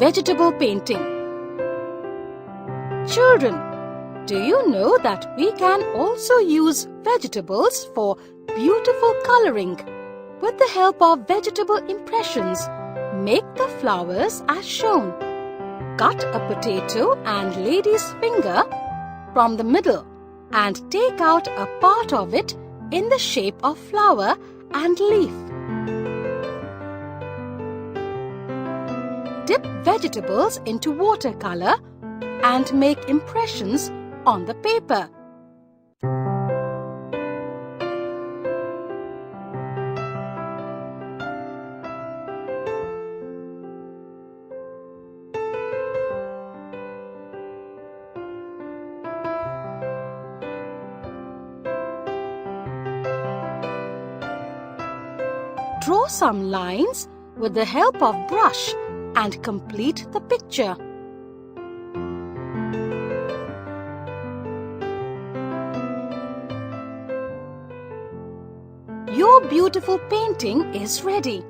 vegetable painting. Children, do you know that we can also use vegetables for beautiful coloring? With the help of vegetable impressions, make the flowers as shown. Cut a potato and lady's finger from the middle and take out a part of it in the shape of flower and leaf. Dip vegetables into watercolor and make impressions on the paper. Draw some lines with the help of brush and complete the picture. Your beautiful painting is ready.